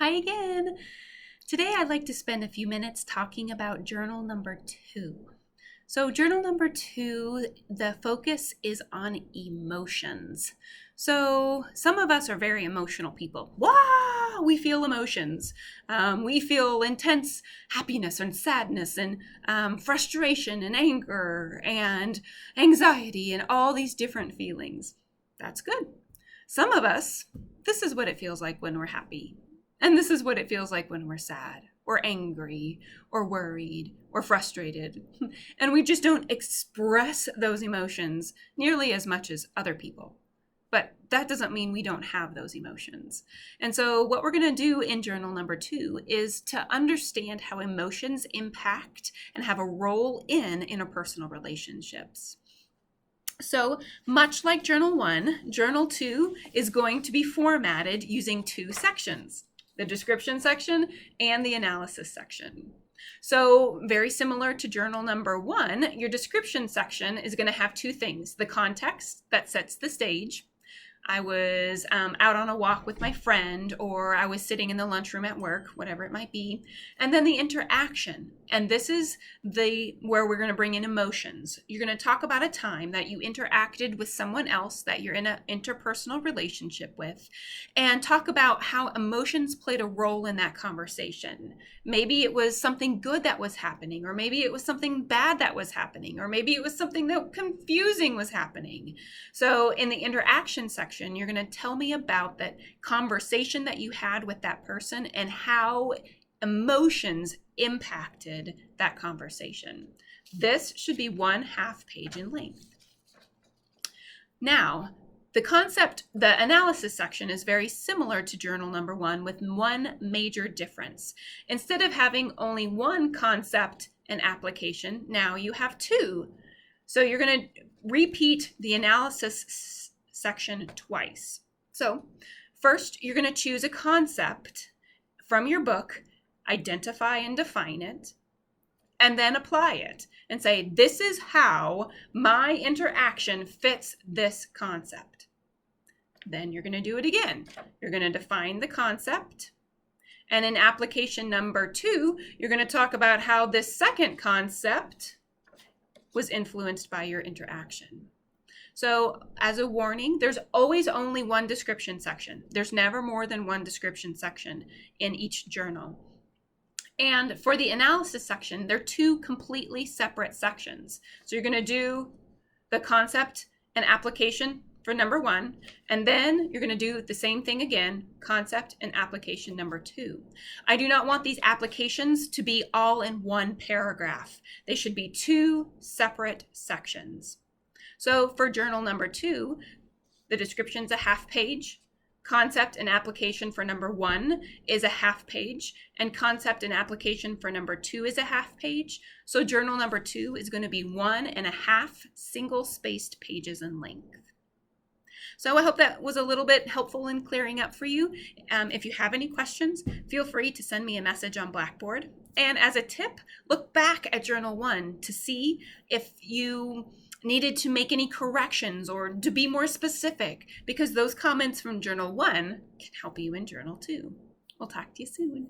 Hi again. Today I'd like to spend a few minutes talking about journal number 2. So journal number 2, the focus is on emotions. So some of us are very emotional people. Wow, we feel emotions. We feel intense happiness and sadness and frustration and anger and anxiety and all these different feelings. That's good. Some of us, this is what it feels like when we're happy. And this is what it feels like when we're sad or angry or worried or frustrated. And we just don't express those emotions nearly as much as other people. But that doesn't mean we don't have those emotions. And so what we're going to do in journal number 2 is to understand how emotions impact and have a role in interpersonal relationships. So much like journal 1, journal 2 is going to be formatted using 2 sections. The description section and the analysis section. So very similar to journal number 1, your description section is going to have 2 things. The context that sets the stage. I was out on a walk with my friend, or I was sitting in the lunchroom at work, whatever it might be. And then the interaction. And this is where we're going to bring in emotions. You're going to talk about a time that you interacted with someone else that you're in an interpersonal relationship with, and talk about how emotions played a role in that conversation. Maybe it was something good that was happening, or maybe it was something bad that was happening, or maybe it was something that confusing was happening. So in the interaction section, you're going to tell me about that conversation that you had with that person and how emotions impacted that conversation. This should be 1/2 page in length. Now, the analysis section is very similar to journal number 1 with one major difference. Instead of having only one concept and application, now you have 2. So you're going to repeat the analysis section twice. So first, you're going to choose a concept from your book, identify and define it, and then apply it and say, this is how my interaction fits this concept. Then you're going to do it again. You're going to define the concept. And in application number 2, you're going to talk about how this second concept was influenced by your interaction. So as a warning, there's always only one description section. There's never more than one description section in each journal. And for the analysis section, they're 2 completely separate sections. So you're going to do the concept and application for number 1, and then you're going to do the same thing again, concept and application number 2. I do not want these applications to be all in one paragraph. They should be 2 separate sections. So for journal number 2, the description's a 1/2 page. Concept and application for number 1 is a 1/2 page, and concept and application for number 2 is a 1/2 page. So journal number 2 is going to be 1.5 single-spaced pages in length. So I hope that was a little bit helpful in clearing up for you. If you have any questions, feel free to send me a message on Blackboard. And as a tip, look back at journal 1 to see if you needed to make any corrections or to be more specific, because those comments from journal 1 can help you in journal 2. We'll talk to you soon.